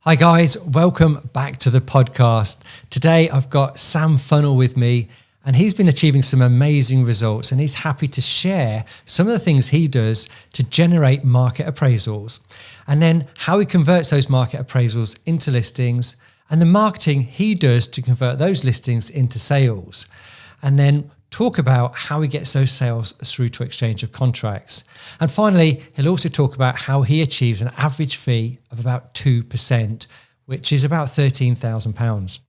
Hi guys, welcome back to the podcast. Today I've got Sam Funnell with me, and he's been achieving some amazing results, and he's happy to share some of the things he does to generate market appraisals, and then how he converts those market appraisals into listings, and the marketing he does to convert those listings into sales, and then talk about how he gets those sales through to exchange of contracts. And finally, he'll also talk about how he achieves an average fee of about 2%, which is about £13,000.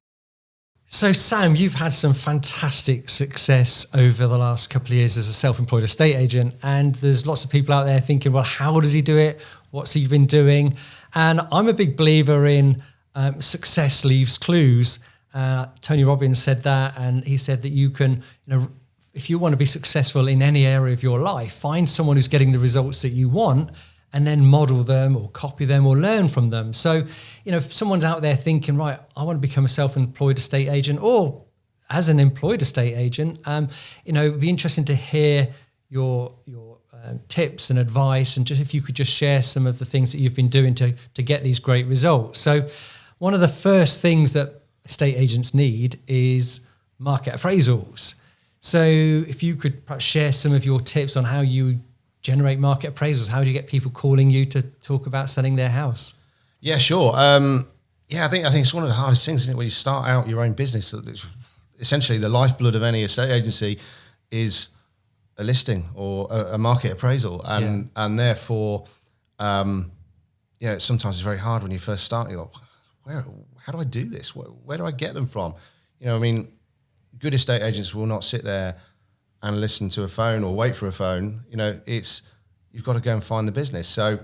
So Sam, you've had some fantastic success over the last couple of years as a self-employed estate agent, and there's lots of people out there thinking, well, how does he do it? What's he been doing? And I'm a big believer in success leaves clues. Tony Robbins said that, and he said that you can, if you want to be successful in any area of your life, find someone who's getting the results that you want and then model them or copy them or learn from them. So, if someone's out there thinking, right, I want to become a self-employed estate agent, or as an employed estate agent, it'd be interesting to hear your tips and advice, and just if you could just share some of the things that you've been doing to get these great results. So one of the first things that estate agents need is market appraisals. So if you could perhaps share some of your tips on how you generate market appraisals, how do you get people calling you to talk about selling their house? Yeah, sure. I think it's one of the hardest things, isn't it, when you start out your own business. Essentially, the lifeblood of any estate agency is a listing or a market appraisal, and therefore, sometimes it's very hard when you first start. You're like, how do I do this? Where do I get them from? Good estate agents will not sit there and listen to a phone or wait for a phone. You've got to go and find the business. So,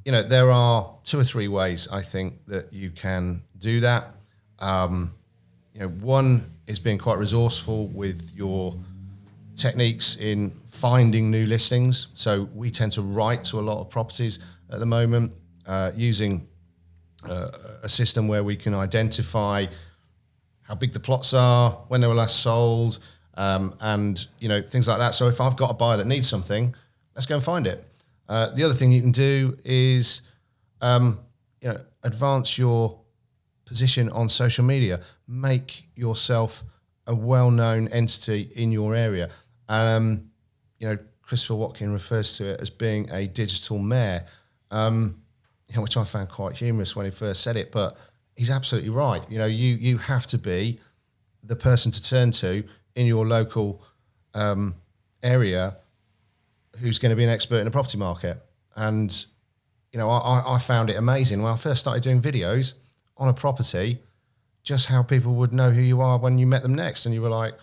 there are 2 or 3 ways I think that you can do that. One is being quite resourceful with your techniques in finding new listings. So we tend to write to a lot of properties at the moment using a system where we can identify how big the plots are, when they were last sold, and things like that. So if I've got a buyer that needs something, let's go and find it. The other thing you can do is advance your position on social media. Make yourself a well-known entity in your area. Christopher Watkin refers to it as being a digital mayor, which I found quite humorous when he first said it, but he's absolutely right. You have to be the person to turn to in your local area who's going to be an expert in the property market. And, I found it amazing when I first started doing videos on a property, just how people would know who you are when you met them next. And you were like,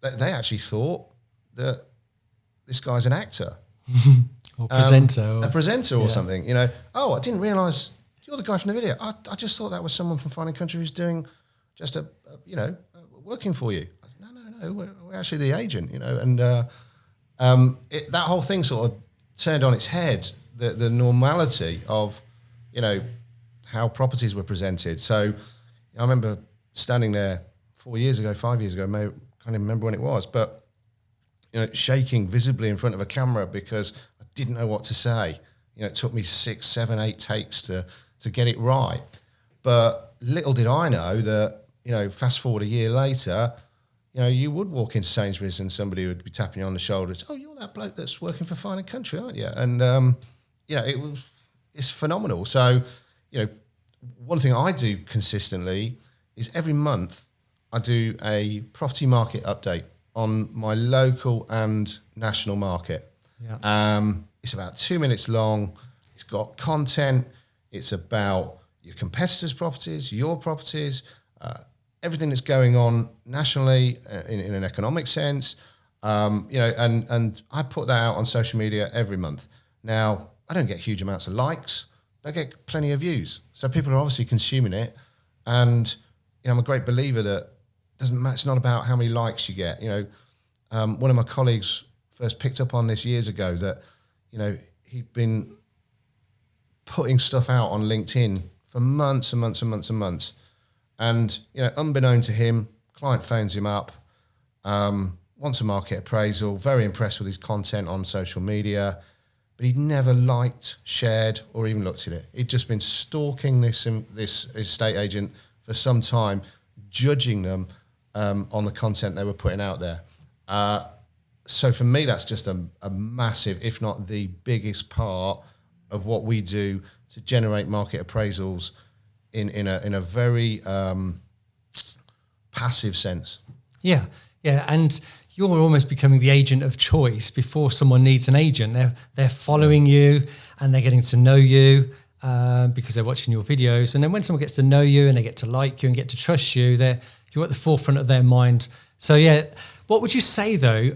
they actually thought that this guy's an actor. Or presenter. A presenter or something, I didn't realise you're the guy from the video. I just thought that was someone from Fine & Country who's doing just working for you. I said, no, we're actually the agent, and that whole thing sort of turned on its head, the normality of, how properties were presented. So I remember standing there 4 years ago, 5 years ago, can't even remember when it was, but shaking visibly in front of a camera because I didn't know what to say. It took me 6, 7, 8 takes to get it right. But little did I know that, fast forward a year later, you would walk into Sainsbury's and somebody would be tapping you on the shoulder. Oh, you're that bloke that's working for Fine & Country, aren't you? And, it's phenomenal. So, one thing I do consistently is every month I do a property market update on my local and national market. Yeah. It's about 2 minutes long. It's got content. It's about your competitors' properties, your properties, everything that's going on nationally in an economic sense. And I put that out on social media every month. Now, I don't get huge amounts of likes, but I get plenty of views. So people are obviously consuming it. And, I'm a great believer that it's not about how many likes you get. One of my colleagues first picked up on this years ago that, he'd been putting stuff out on LinkedIn for months and months and months and months. And, unbeknown to him, client phones him up, wants a market appraisal, very impressed with his content on social media. but he'd never liked, shared, or even looked at it. He'd just been stalking this estate agent for some time, judging them on the content they were putting out there. So for me, that's just a massive, if not the biggest part of what we do to generate market appraisals in a very passive sense. Yeah, and you're almost becoming the agent of choice before someone needs an agent. They're following you and they're getting to know you because they're watching your videos. And then when someone gets to know you and they get to like you and get to trust you, you're at the forefront of their mind. So yeah, what would you say though?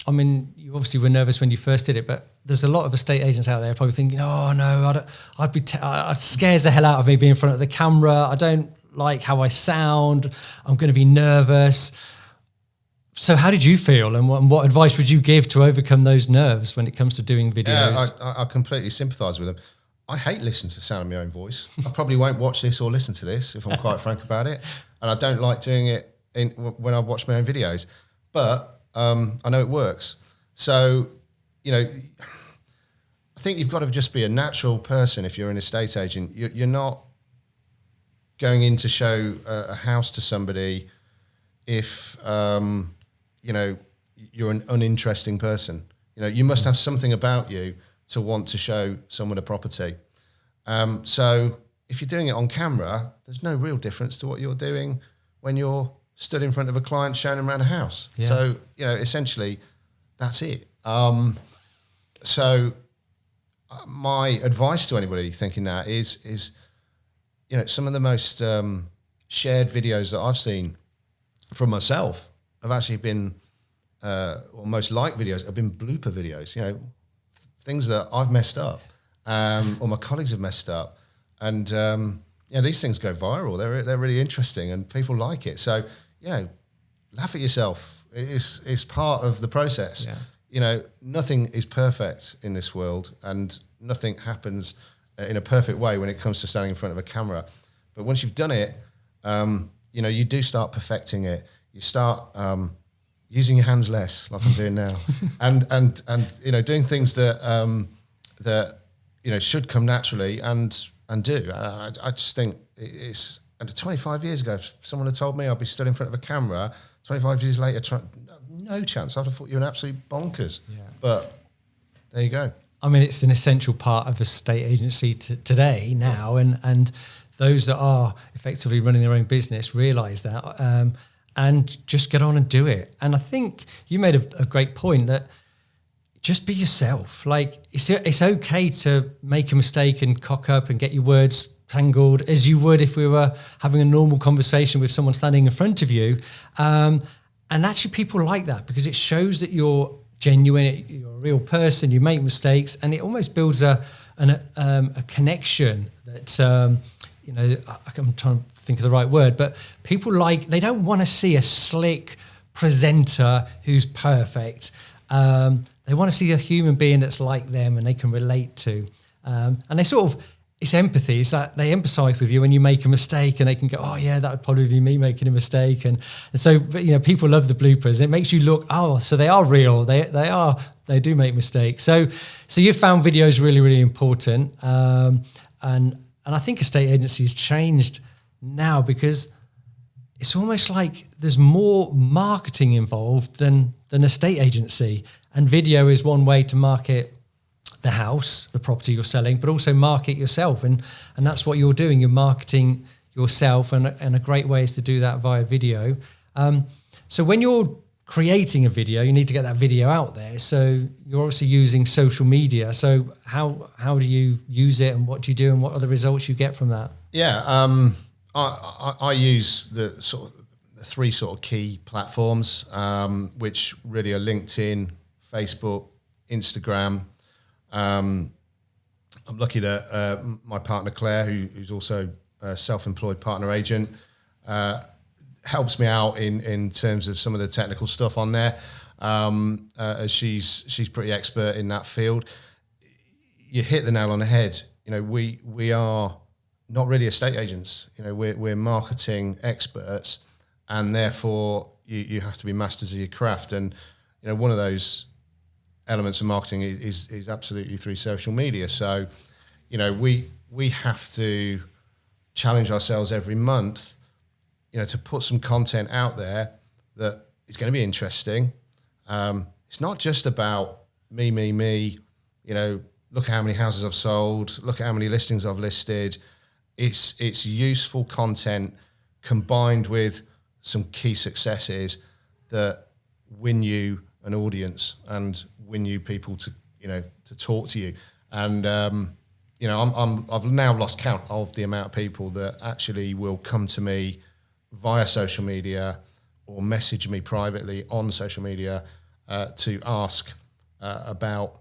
I mean, you obviously were nervous when you first did it, but there's a lot of estate agents out there probably thinking, oh no, it scares the hell out of me being in front of the camera. I don't like how I sound. I'm going to be nervous. So how did you feel, and what advice would you give to overcome those nerves when it comes to doing videos? Yeah, I completely sympathise with them. I hate listening to the sound of my own voice. I probably won't watch this or listen to this, if I'm quite frank about it. And I don't like doing it when I watch my own videos. But I know it works. So, I think you've got to just be a natural person if you're an estate agent. You're not going in to show a house to somebody if... you're an uninteresting person. You must have something about you to want to show someone a property. So if you're doing it on camera, there's no real difference to what you're doing when you're stood in front of a client showing them around a house. Yeah. So, essentially that's it. So my advice to anybody thinking that is some of the most shared videos that I've seen from myself have actually been, or most liked videos have been blooper videos, things that I've messed up, or my colleagues have messed up. And, these things go viral. They're really interesting and people like it. So, laugh at yourself. It's part of the process. Yeah. Nothing is perfect in this world and nothing happens in a perfect way when it comes to standing in front of a camera. But once you've done it, you do start perfecting it. You start using your hands less, like I'm doing now, and doing things that should come naturally and do. I just think it's. And 25 years ago, if someone had told me I'd be stood in front of a camera, 25 years later, no chance. I'd have thought you were an absolute bonkers. Yeah. But there you go. I mean, it's an essential part of a estate agency today now, and those that are effectively running their own business realise that. And just get on and do it. And I think you made a great point that just be yourself. Like it's okay to make a mistake and cock up and get your words tangled as you would if we were having a normal conversation with someone standing in front of you. And actually people like that because it shows that you're genuine, you're a real person, you make mistakes, and it almost builds a connection that, I'm trying to think of the right word, but people they don't want to see a slick presenter who's perfect. They want to see a human being that's like them and they can relate to. And they it's empathy. It's that they empathize with you when you make a mistake and they can go, oh yeah, that would probably be me making a mistake. And so, people love the bloopers. It makes you look, so they are real. They do make mistakes. So you found videos really, really important. And I think estate agencies changed now because it's almost like there's more marketing involved than estate agency. And video is one way to market the house, the property you're selling, but also market yourself. And that's what you're doing. You're marketing yourself, and a great way is to do that via video. So when you're creating a video, you need to get that video out there. So you're obviously using social media. So how do you use it, and what do you do, and what are the results you get from that? Yeah, I use the three key platforms, which really are LinkedIn, Facebook, Instagram. I'm lucky that my partner Claire, who's also a self-employed partner agent, helps me out in terms of some of the technical stuff on there. As she's pretty expert in that field. You hit the nail on the head. We are not really estate agents. We're marketing experts, and therefore you have to be masters of your craft. And one of those elements of marketing is absolutely through social media. So, we have to challenge ourselves every month, to put some content out there that is going to be interesting. It's not just about me, look how many houses I've sold, look at how many listings I've listed. It's useful content combined with some key successes that win you an audience and win you people to talk to you. And I've now lost count of the amount of people that actually will come to me via social media or message me privately on social media to ask about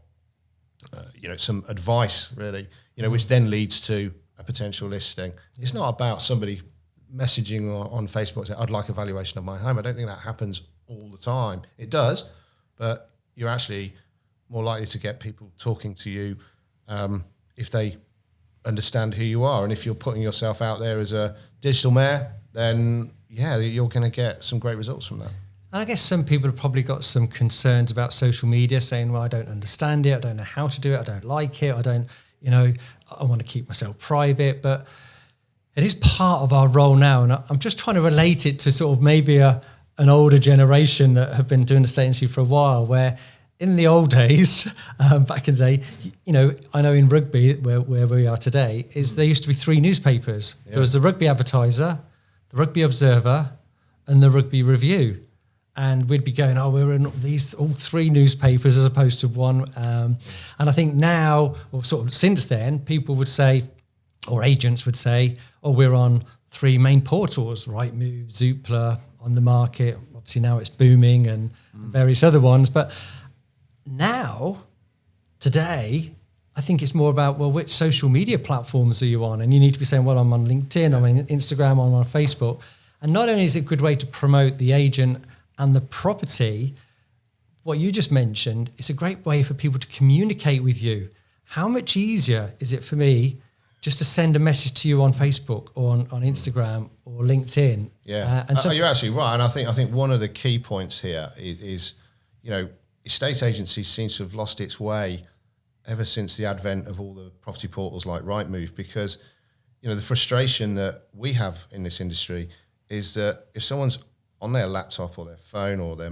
some advice, really, which then leads to a potential listing. It's not about somebody messaging on Facebook saying, I'd like a valuation of my home. I don't think that happens all the time. It does, but you're actually more likely to get people talking to you if they understand who you are. And if you're putting yourself out there as a digital mayor, then you're going to get some great results from that. And I guess some people have probably got some concerns about social media, saying, well, I don't understand it, I don't know how to do it, I don't like it, I want to keep myself private. But it is part of our role now. And I'm just trying to relate it to sort of maybe an older generation that have been doing estate agency for a while, where in the old days, back in the day, I know in rugby, where we are today, is there used to be 3 newspapers. Yeah. There was the Rugby Advertiser, the Rugby Observer, and the Rugby Review. And we'd be going, we're in all 3 newspapers as opposed to one. And I think now, or sort of since then, people would say, or agents would say, we're on 3 main portals, Rightmove, Zoopla, On the Market. Obviously now it's booming and various other ones. But now, today, I think it's more about, which social media platforms are you on? And you need to be saying, I'm on LinkedIn, I'm on Instagram, I'm on Facebook. And not only is it a good way to promote the agent and the property, what you just mentioned, it's a great way for people to communicate with you. How much easier is it for me just to send a message to you on Facebook or on Instagram or LinkedIn? Yeah, and so you're absolutely right. And I think one of the key points here is estate agencies seem to have lost its way ever since the advent of all the property portals like Rightmove, because the frustration that we have in this industry is that if someone's on their laptop or their phone or their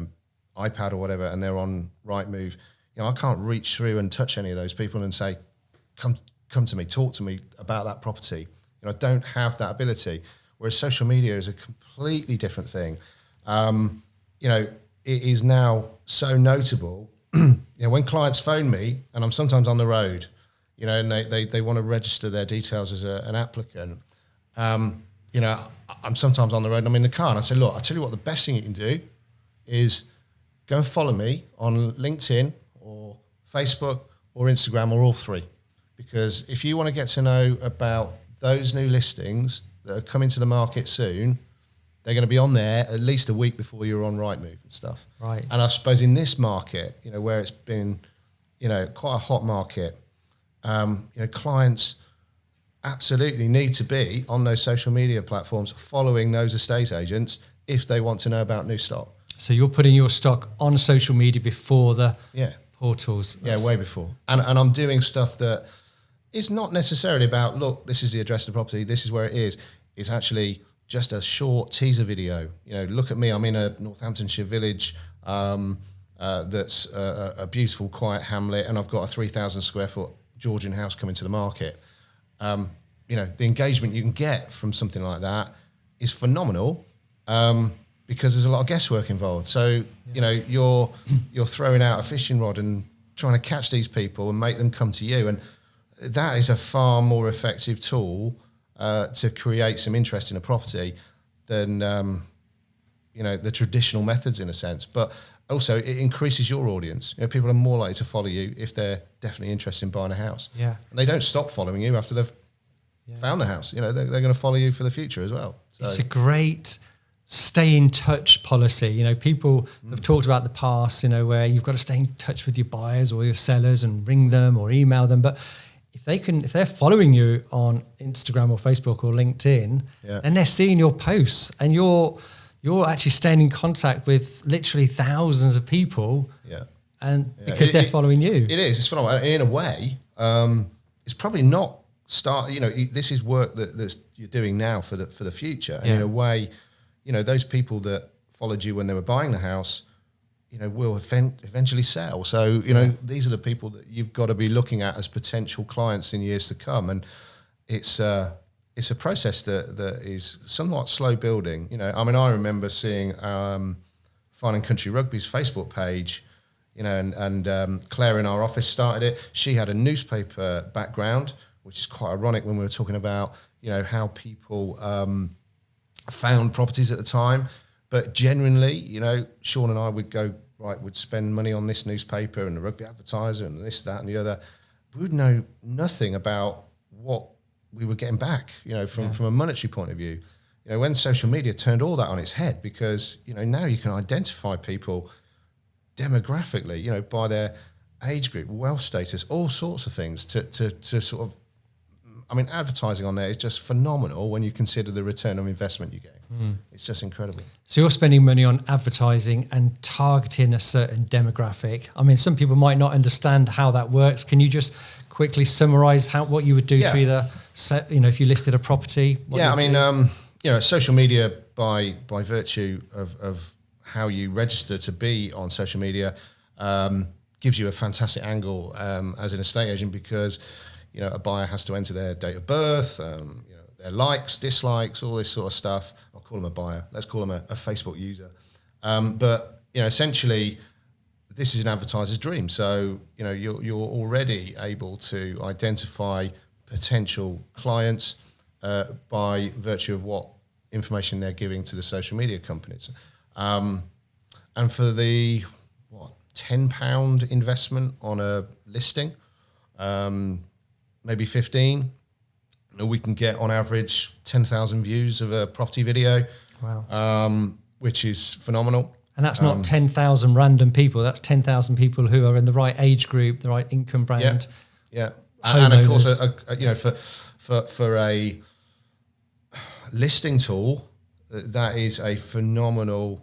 iPad or whatever and they're on Rightmove, I can't reach through and touch any of those people and say, come to me, talk to me about that property. I don't have that ability. Whereas social media is a completely different thing. It is now so notable. When clients phone me, and I'm sometimes on the road, and they want to register their details as an applicant, I'm sometimes on the road and I'm in the car and I say, look, I'll tell you what, the best thing you can do is go and follow me on LinkedIn or Facebook or Instagram or all 3. Because if you want to get to know about those new listings that are coming to the market soon, they're going to be on there at least a week before you're on Rightmove and stuff. Right. And I suppose in this market, where it's been, quite a hot market, clients absolutely need to be on those social media platforms following those estate agents if they want to know about new stock. So you're putting your stock on social media before the portals. Way before. And I'm doing stuff that is not necessarily about, look, this is the address of the property, this is where it is. It's actually just a short teaser video. Look at me, I'm in a Northamptonshire village that's a beautiful, quiet hamlet, and I've got a 3,000 square foot Georgian house coming to the market. The engagement you can get from something like that is phenomenal because there's a lot of guesswork involved. So, you're throwing out a fishing rod and trying to catch these people and make them come to you. And that is a far more effective tool to create some interest in a property than, the traditional methods in a sense. But also it increases your audience. People are more likely to follow you if they're definitely interested in buying a house. Yeah. And they don't stop following you after they've found the house. They're going to follow you for the future as well. So it's a great stay in touch policy. People have talked about the past, where you've got to stay in touch with your buyers or your sellers and ring them or email them. But if they're following you on Instagram or Facebook or LinkedIn, then they're seeing your posts and you're actually staying in contact with literally thousands of people. Yeah. and because they're following you. It is. It's phenomenal. In a way, it's probably not this is work that's you're doing now for the future. And in a way, those people that followed you when they were buying the house, will eventually sell. So, these are the people that you've got to be looking at as potential clients in years to come. And it's a process that is somewhat slow building. I remember seeing Fine and Country Rugby's Facebook page, and Claire in our office started it. She had a newspaper background, which is quite ironic when we were talking about, how people found properties at the time. But genuinely, Sean and I would spend money on this newspaper and the Rugby Advertiser and this, that and the other. We would know nothing about what we were getting back, from a monetary point of view. When social media turned all that on its head, because, now you can identify people demographically, by their age group, wealth status, all sorts of things to sort of, advertising on there is just phenomenal when you consider the return on investment you get. It's just incredible. So you're spending money on advertising and targeting a certain demographic. Some people might not understand how that works. Can you just quickly summarize what you would do to either set, if you listed a property? Social media by virtue of how you register to be on social media gives you a fantastic angle as an estate agent, because a buyer has to enter their date of birth, their likes, dislikes, all this sort of stuff. I'll call them a buyer. Let's call them a Facebook user. But essentially, this is an advertiser's dream. So you're already able to identify potential clients by virtue of what information they're giving to the social media companies. And for the £10 investment on a listing, maybe 15, we can get on average 10,000 views of a property video. Wow. Which is phenomenal. And that's not 10,000 random people. That's 10,000 people who are in the right age group, the right income brand. Yeah. And of course, for a listing tool, that is a phenomenal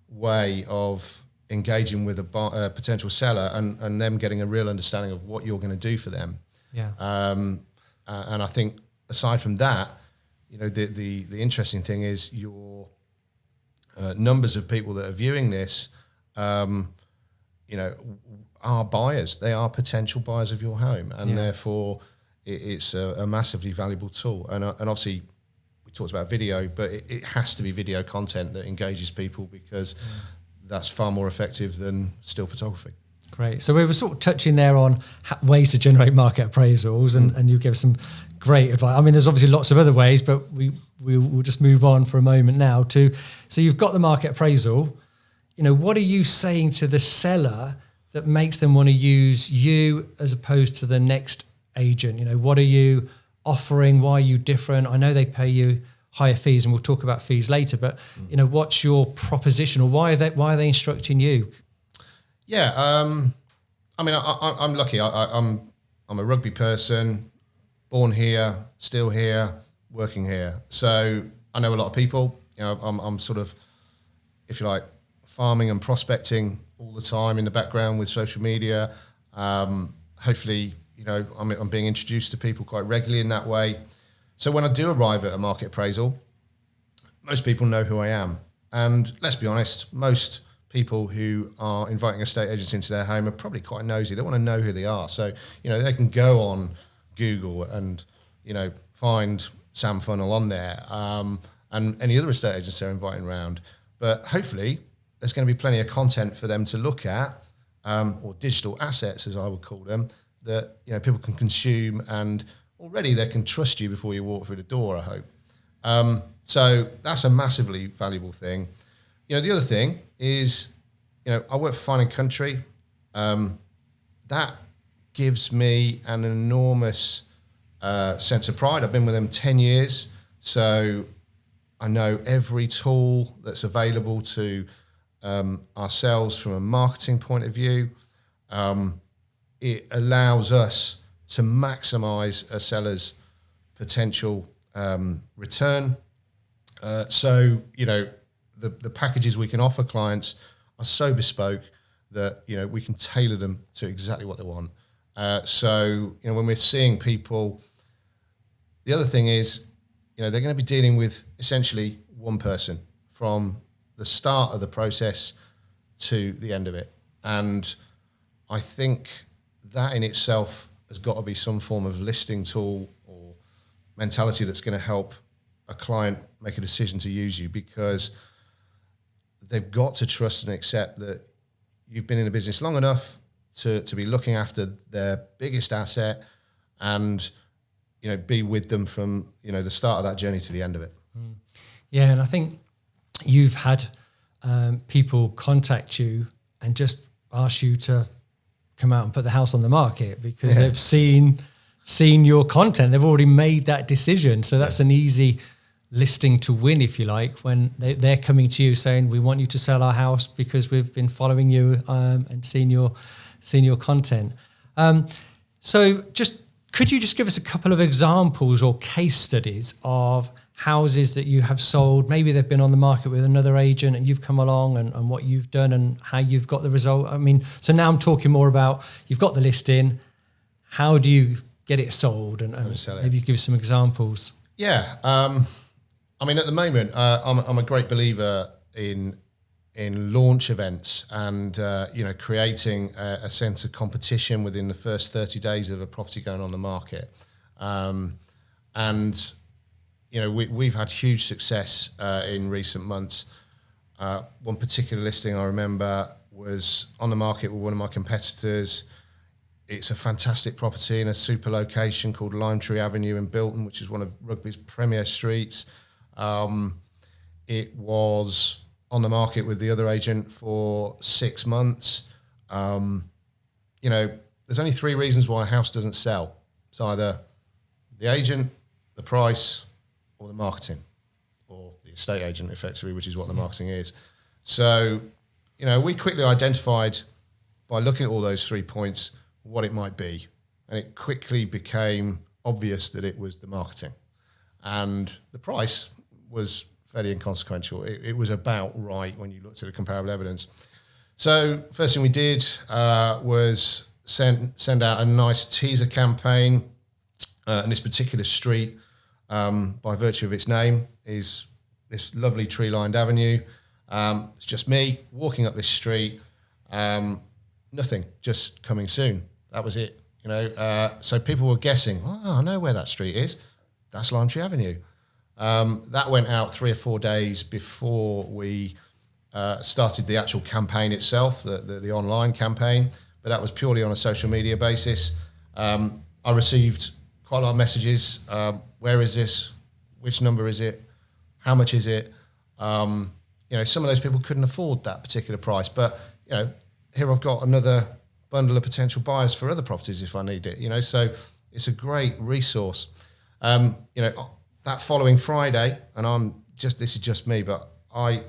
way of engaging with a potential seller and them getting a real understanding of what you're going to do for them. Yeah. And I think aside from that, the interesting thing is your numbers of people that are viewing this, are buyers. They are potential buyers of your home, and therefore it's a massively valuable tool. And obviously, we talked about video, but it has to be video content that engages people, because that's far more effective than still photography. Great. So we were sort of touching there on ways to generate market appraisals, and you gave some great advice. There's obviously lots of other ways, but we'll just move on for a moment now so you've got the market appraisal. What are you saying to the seller that makes them want to use you as opposed to the next agent? What are you offering? Why are you different? I know they pay you higher fees, and we'll talk about fees later, but what's your proposition, or why are they instructing you? Yeah, I'm lucky. I'm a rugby person, born here, still here, working here. So I know a lot of people. I'm sort of, if you like, farming and prospecting all the time in the background with social media. Hopefully, I'm being introduced to people quite regularly in that way. So when I do arrive at a market appraisal, most people know who I am. And let's be honest, most people who are inviting estate agents into their home are probably quite nosy. They want to know who they are. So, they can go on Google and, find Sam Funnell on there, and any other estate agents they're inviting around. But hopefully there's going to be plenty of content for them to look at, or digital assets, as I would call them, that, people can consume, and already they can trust you before you walk through the door, I hope. So that's a massively valuable thing. The other thing is, I work for Fine and Country. That gives me an enormous sense of pride. I've been with them 10 years, so I know every tool that's available to ourselves from a marketing point of view. It allows us to maximize a seller's potential return. So, the packages we can offer clients are so bespoke that, you know, we can tailor them to exactly what they want. So, you know, when we're seeing people, the other thing is, you know, they're going to be dealing with essentially one person from the start of the process to the end of it. And I think that in itself has got to be some form of listing tool or mentality that's going to help a client make a decision to use you, because they've got to trust and accept that you've been in a business long enough to be looking after their biggest asset and, you know, be with them from, you know, the start of that journey to the end of it. Yeah, and I think you've had people contact you and just ask you to come out and put the house on the market because they've seen your content. They've already made that decision. So that's an easy listing to win, if you like, when they're coming to you saying, we want you to sell our house because we've been following you and seen your content. So just could you just give us a couple of examples or case studies of houses that you have sold? Maybe they've been on the market with another agent and you've come along and what you've done and how you've got the result. I mean, so now I'm talking more about, you've got the listing, how do you get it sold? And maybe you give some examples. Yeah. I mean, at the moment, I'm a great believer in launch events and, you know, creating a sense of competition within the first 30 days of a property going on the market. And, you know, we've had huge success in recent months. One particular listing I remember was on the market with one of my competitors. It's a fantastic property in a super location called Lime Tree Avenue in Bilton, which is one of Rugby's premier streets. It was on the market with the other agent for 6 months. You know, there's only 3 reasons why a house doesn't sell. It's either the agent, the price, or the marketing, or the estate agent, effectively, which is what the marketing is. So, you know, we quickly identified by looking at all those 3 points what it might be. And it quickly became obvious that it was the marketing. And the price was fairly inconsequential. It was about right when you looked at the comparable evidence. So first thing we did was send out a nice teaser campaign. And this particular street, by virtue of its name, is this lovely tree-lined avenue. It's just me walking up this street. Nothing, just coming soon. That was it. You know, so people were guessing, oh, I know where that street is. That's Lime Tree Avenue. That went out 3 or 4 days before we started the actual campaign itself, the online campaign, but that was purely on a social media basis. I received quite a lot of messages. Where is this? Which number is it? How much is it? You know, some of those people couldn't afford that particular price, but, you know, here I've got another bundle of potential buyers for other properties if I need it, you know, so it's a great resource. You know, that following Friday, and this is just me, but I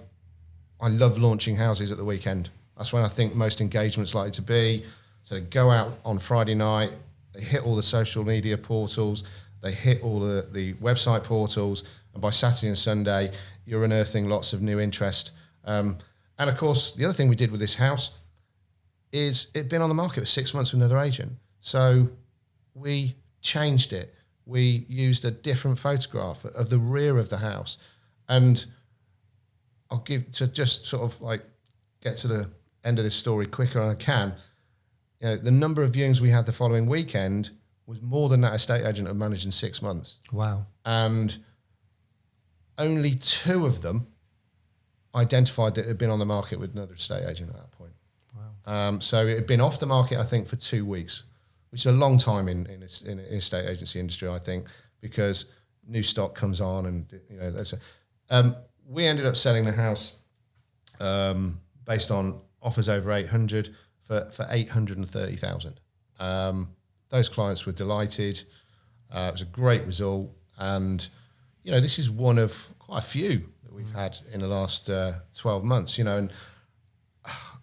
love launching houses at the weekend. That's when I think most engagement's likely to be. So they go out on Friday night, they hit all the social media portals, they hit all the website portals, and by Saturday and Sunday, you're unearthing lots of new interest. And of course, the other thing we did with this house is it'd been on the market for 6 months with another agent. So we changed it. We used a different photograph of the rear of the house. And I'll give, to just sort of like get to the end of this story quicker than I can, you know, the number of viewings we had the following weekend was more than that estate agent had managed in 6 months. Wow. And only 2 of them identified that it had been on the market with another estate agent at that point. Wow. So it had been off the market, I think, for 2 weeks, which is a long time in estate agency industry, I think, because new stock comes on and, you know, that's we ended up selling the house based on offers over 800 for 830,000. Those clients were delighted. It was a great result. And, you know, this is one of quite a few that we've had in the last 12 months, you know, and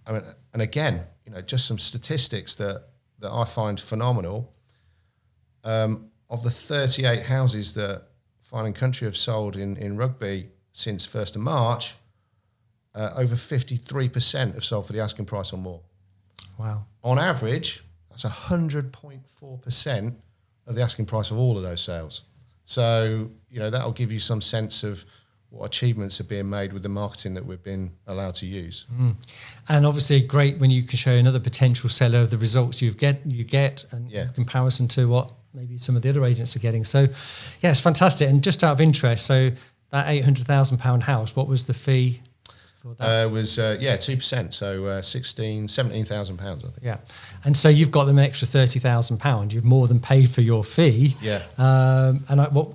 I mean, and again, you know, just some statistics that I find phenomenal. Of the 38 houses that Fine & Country have sold in Rugby since 1st of March, over 53% have sold for the asking price or more. Wow. On average, that's 100.4% of the asking price of all of those sales. So, that'll give you some sense of what achievements are being made with the marketing that we've been allowed to use. And obviously great when you can show another potential seller the results you get and in comparison to what maybe some of the other agents are getting. So yeah, it's fantastic. And just out of interest, so that £800,000 house, what was the fee for that? It was 2%, so 17,000 pounds, I think. Yeah. And so you've got them an extra £30,000. You've more than paid for your fee. Yeah.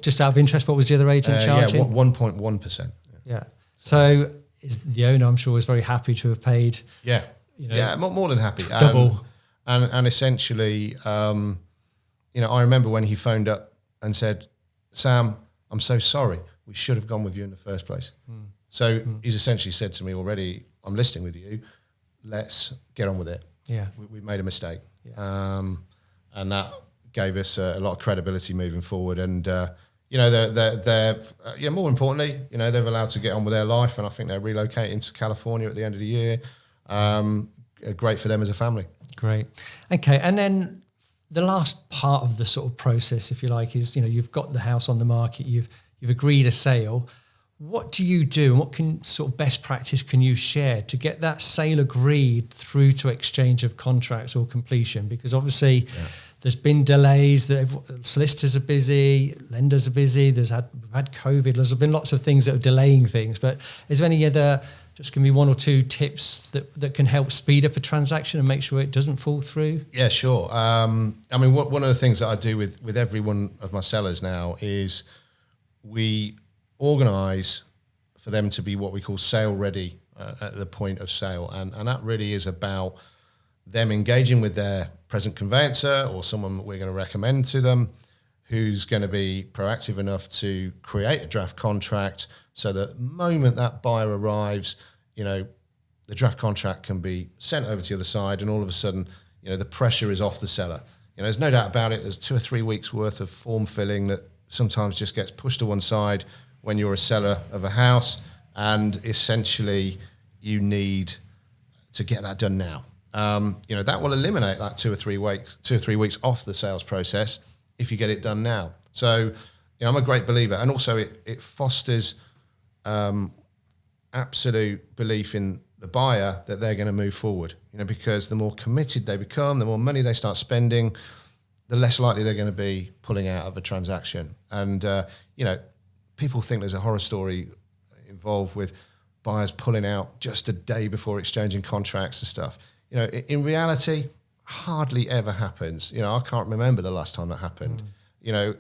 Just out of interest, what was the other agent charging? 1.1%. Yeah. So is the owner, I'm sure, is very happy to have paid. Yeah. More than happy. Double. And essentially, I remember when he phoned up and said, "Sam, I'm so sorry. We should have gone with you in the first place." So he's essentially said to me already, "I'm listing with you. Let's get on with it." Yeah. We made a mistake. Yeah. And that gave us a lot of credibility moving forward. And, they're more importantly, they're allowed to get on with their life. And I think they're relocating to California at the end of the year. Great for them as a family. Great. Okay. And then the last part of the sort of process, if you like, is, you've got the house on the market, you've agreed a sale. What do you do, and what sort of best practice can you share to get that sale agreed through to exchange of contracts or completion? Because obviously there's been delays, solicitors are busy, lenders are busy, we've had COVID, there's been lots of things that are delaying things. But is there any other, just give me one or two tips that can help speed up a transaction and make sure it doesn't fall through? Yeah, sure. One of the things that I do with every one of my sellers now is we organise for them to be what we call sale ready at the point of sale. And that really is about them engaging with their present conveyancer or someone that we're going to recommend to them who's going to be proactive enough to create a draft contract so that the moment that buyer arrives, the draft contract can be sent over to the other side and all of a sudden, the pressure is off the seller. There's no doubt about it. There's 2 or 3 weeks worth of form filling that sometimes just gets pushed to one side when you're a seller of a house, and essentially you need to get that done now. That will eliminate that 2 or 3 weeks off the sales process if you get it done now. So, I'm a great believer, and also it fosters absolute belief in the buyer that they're going to move forward. Because the more committed they become, the more money they start spending, the less likely they're going to be pulling out of a transaction. And people think there's a horror story involved with buyers pulling out just a day before exchanging contracts and stuff. In reality, hardly ever happens. I can't remember the last time that happened. The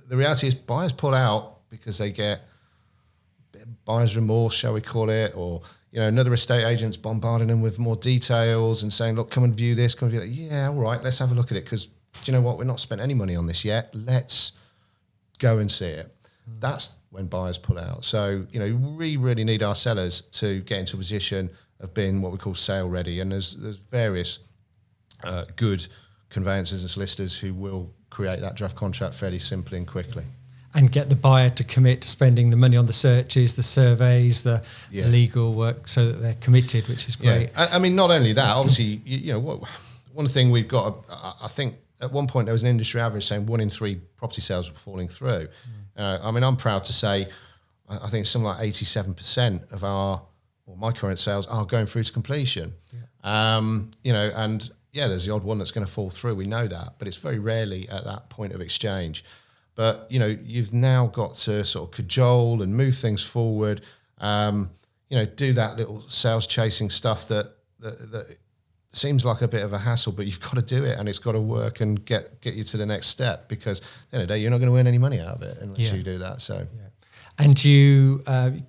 reality is buyers pull out because they get buyer's remorse, shall we call it, or another estate agent's bombarding them with more details and saying, "Look, come and view this, come and view that." Yeah, all right, let's have a look at it because do you know what? We're not spent any money on this yet. Let's go and see it. That's when buyers pull out. So, we really need our sellers to get into a position of being what we call sale ready. And there's various good conveyancers and solicitors who will create that draft contract fairly simply and quickly. And get the buyer to commit to spending the money on the searches, the surveys, the legal work, so that they're committed, which is great. Yeah. Not only that, obviously, one thing we've got, I think at one point there was an industry average saying 1 in 3 property sales were falling through. I'm proud to say, I think something like 87% of my current sales are going through to completion. There's the odd one that's going to fall through. We know that, but it's very rarely at that point of exchange. But, you've now got to sort of cajole and move things forward, do that little sales chasing stuff that seems like a bit of a hassle, but you've got to do it and it's got to work and get you to the next step because at the end of the day, you're not going to earn any money out of it unless you do that. So, And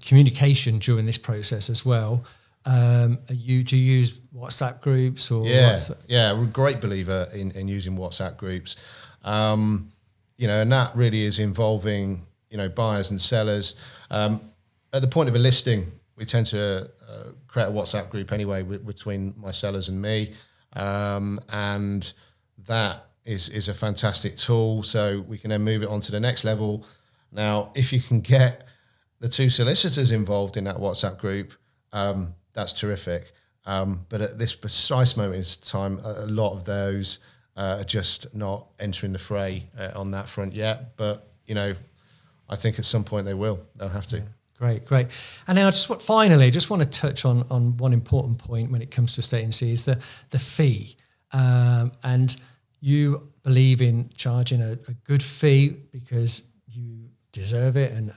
communication during this process as well. Do you use WhatsApp groups or? We're a great believer in using WhatsApp groups. And that really is involving, buyers and sellers. At the point of a listing, we tend to create a WhatsApp group anyway between my sellers and me. And that is a fantastic tool. So we can then move it on to the next level. Now, if you can get the 2 solicitors involved in that WhatsApp group, that's terrific. But at this precise moment in time, a lot of those are just not entering the fray on that front yet. But, I think at some point they will. They'll have to. Yeah. Great. And now finally, I just want to touch on one important point when it comes to estate agency is the fee. And you believe in charging a good fee because you deserve it and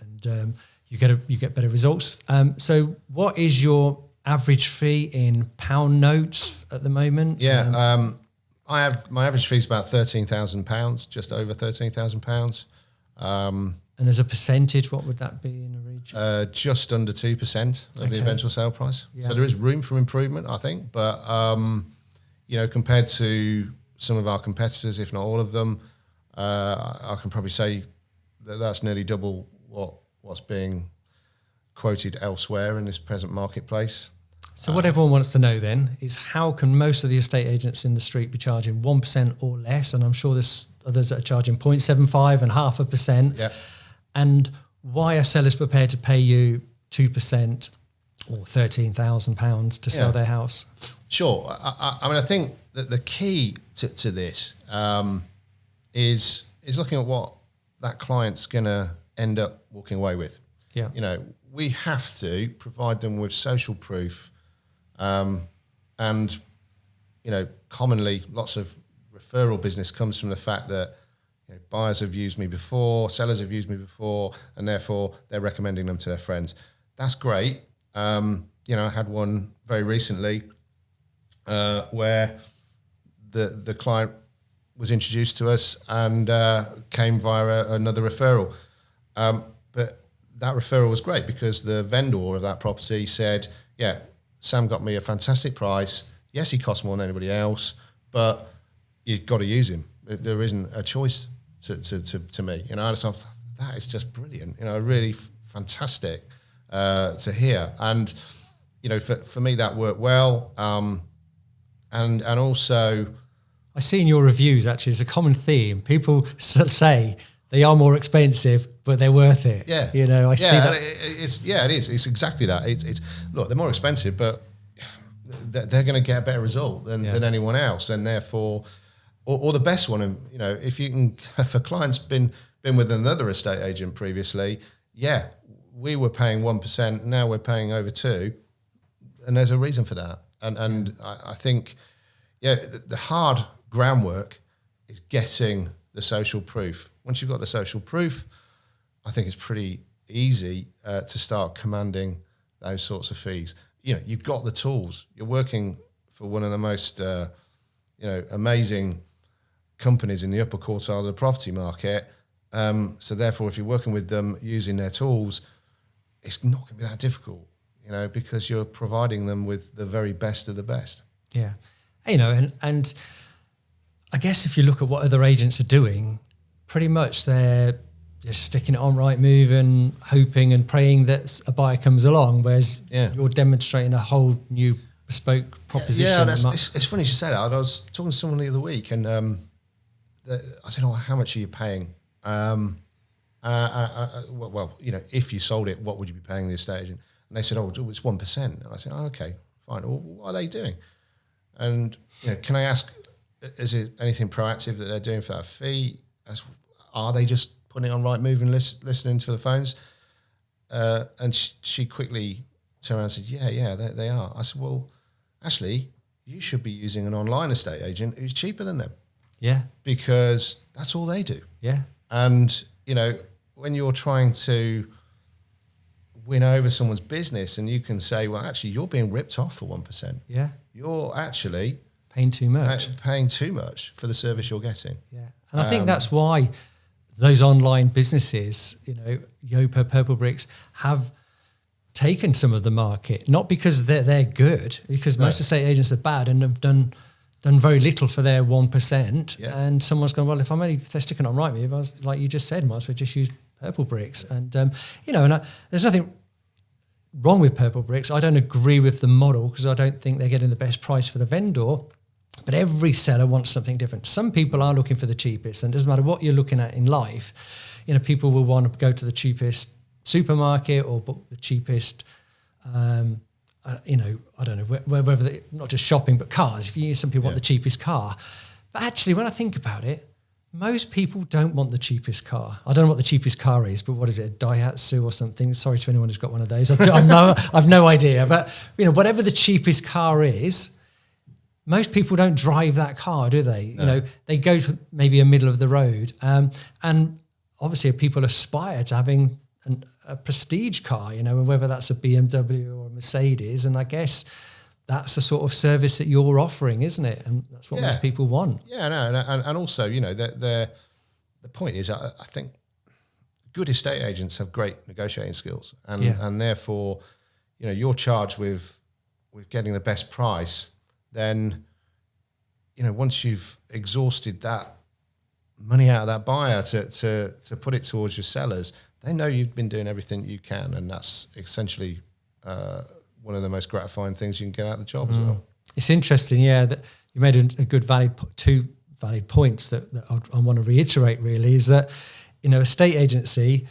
you get better results. So what is your average fee in pound notes at the moment? Yeah, I have my average fee is about £13,000, just over £13,000. And as a percentage, what would that be in a region? Just under 2% of the eventual sale price. Yeah. So there is room for improvement, I think. But, compared to some of our competitors, if not all of them, I can probably say that that's nearly double what's being quoted elsewhere in this present marketplace. So what everyone wants to know then is how can most of the estate agents in the street be charging 1% or less? And I'm sure there's others that are charging 0.75 and 0.5%. Yeah. And why are sellers prepared to pay you 2% or £13,000 to sell their house? Sure. I think that the key to this is looking at what that client's going to end up walking away with. Yeah. We have to provide them with social proof, and commonly lots of referral business comes from the fact that buyers have used me before, sellers have used me before, and therefore they're recommending them to their friends. That's great. I had one very recently where the client was introduced to us and came via another referral. But that referral was great because the vendor of that property said, yeah, Sam got me a fantastic price. Yes, he costs more than anybody else, but you've got to use him. There isn't a choice to me. So that is just brilliant. Really fantastic to hear. And, for me, that worked well. And also, I see in your reviews, actually, it's a common theme. People say they are more expensive, but they're worth it. Yeah. I see that. It is. It's exactly that. It's look, they're more expensive, but they're going to get a better result than anyone else. And therefore, or the best one, if you can, if a client's been with another estate agent previously, we were paying 1%, now we're paying over 2%. And there's a reason for that. And I think, the hard groundwork is getting the social proof. Once you've got the social proof, I think it's pretty easy to start commanding those sorts of fees. You've got the tools. You're working for one of the most, amazing companies in the upper quartile of the property market. So therefore, if you're working with them using their tools, it's not going to be that difficult, because you're providing them with the very best of the best. Yeah. And I guess if you look at what other agents are doing, pretty much they're just sticking it on Rightmove and hoping and praying that a buyer comes along, whereas you're demonstrating a whole new bespoke proposition. Yeah, it's funny you say that. I was talking to someone the other week and I said, how much are you paying? If you sold it, what would you be paying the estate agent? And they said, it's 1%. And I said, okay, fine. Well, what are they doing? And can I ask, is it anything proactive that they're doing for that fee? Are they just putting it on Rightmove and listening to the phones? And she quickly turned around and said, yeah, they are. I said, well, actually, you should be using an online estate agent who's cheaper than them. Yeah. Because that's all they do. Yeah. And, when you're trying to win over someone's business and you can say, well, actually, you're being ripped off for 1%. Yeah. You're actually paying too much. Paying too much for the service you're getting. Yeah. And I think that's why those online businesses, Yopa, Purple Bricks, have taken some of the market, not because they're good, because most estate agents are bad and have done very little for their 1%. Yeah. And someone's gone, well, if they're sticking on Rightmove, I was, like you just said, might as well just use Purple Bricks. And, there's nothing wrong with Purple Bricks. I don't agree with the model because I don't think they're getting the best price for the vendor. But every seller wants something different. Some people are looking for the cheapest, and it doesn't matter what you're looking at in life. People will want to go to the cheapest supermarket or book the cheapest I don't know, whether not just shopping, but cars. Some people want the cheapest car. But actually, when I think about it, most people don't want the cheapest car. I don't know what the cheapest car is, but what is it, a Daihatsu or something? Sorry to anyone who's got one of those. I've no idea. But, whatever the cheapest car is, most people don't drive that car, do they? No. They go for maybe a middle of the road. And obviously people aspire to having a prestige car, whether that's a BMW or a Mercedes. And I guess that's the sort of service that you're offering, isn't it? And that's what most people want. Yeah, no, and also, the point is, I think good estate agents have great negotiating skills, and therefore, you're charged with getting the best price. Then, once you've exhausted that money out of that buyer to put it towards your sellers, they know you've been doing everything you can, and that's essentially one of the most gratifying things you can get out of the job as well. It's interesting, that you made a good two valid points that I want to reiterate. Really, is that estate agency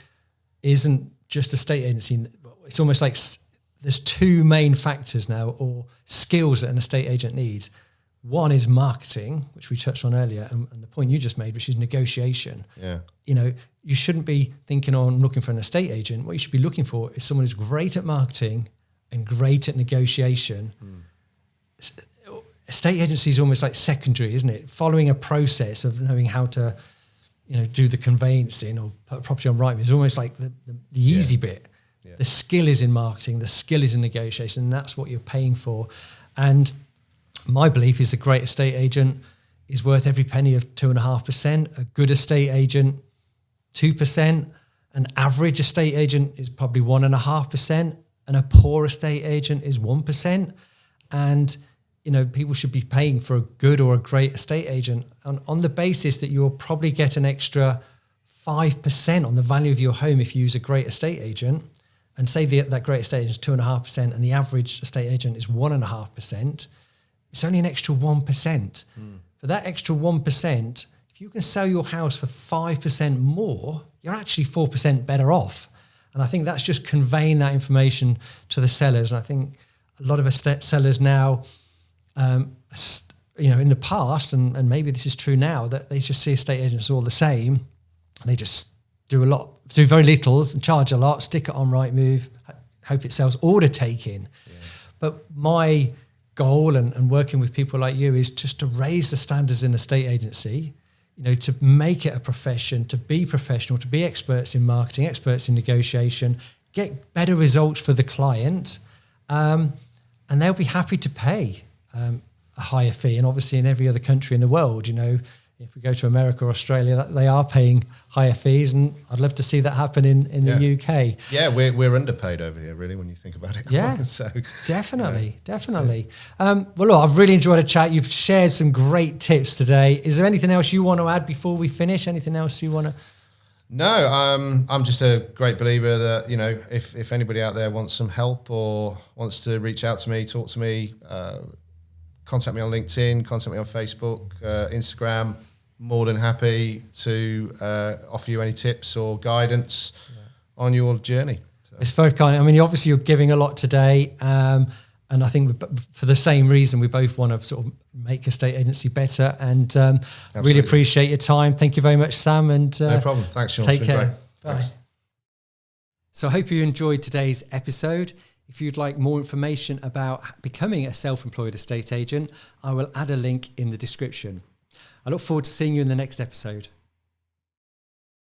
isn't just a estate agency. It's almost like there's two main factors now, or skills that an estate agent needs. One is marketing, which we touched on earlier, and the point you just made, which is negotiation. Yeah. You shouldn't be thinking on looking for an estate agent. What you should be looking for is someone who's great at marketing and great at negotiation. Estate agency is almost like secondary, isn't it? Following a process of knowing how to, do the conveyancing or put a property on Rightmove is almost like the easy bit. Yeah. The skill is in marketing, the skill is in negotiation, and that's what you're paying for. And my belief is a great estate agent is worth every penny of 2.5%. A good estate agent, 2%. An average estate agent is probably 1.5%. And a poor estate agent is 1%. And, people should be paying for a good or a great estate agent on the basis that you'll probably get an extra 5% on the value of your home if you use a great estate agent. And say that great estate agent is 2.5% and the average estate agent is 1.5%. It's only an extra 1%. For that extra 1%, if you can sell your house for 5% more, you're actually 4% better off. And I think that's just conveying that information to the sellers. And I think a lot of estate sellers now, in the past, and maybe this is true now, that they just see estate agents all the same. They just do very little, and charge a lot, stick it on Rightmove, hope it sells, order taking. Yeah. But my goal and working with people like you is just to raise the standards in estate agency, to make it a profession, to be professional, to be experts in marketing, experts in negotiation, get better results for the client, and they'll be happy to pay a higher fee. And obviously in every other country in the world, if we go to America or Australia, they are paying higer fees, and I'd love to see that happen in the UK. Yeah, we're underpaid over here, really, when you think about it. Yeah, so, definitely. Well, look, I've really enjoyed a chat. You've shared some great tips today. Is there anything else you want to add before we finish? Anything else you want to? No, I'm just a great believer that, if anybody out there wants some help or wants to reach out to me, talk to me, contact me on LinkedIn, contact me on Facebook, Instagram. More than happy to offer you any tips or guidance on your journey. So. It's very kind. I mean, obviously you're giving a lot today. And I think for the same reason, we both want to sort of make estate agency better. And really appreciate your time. Thank you very much, Sam. And no problem. Thanks, Sean. Take care. Great. Bye. Thanks. So I hope you enjoyed today's episode. If you'd like more information about becoming a self-employed estate agent, I will add a link in the description. I look forward to seeing you in the next episode.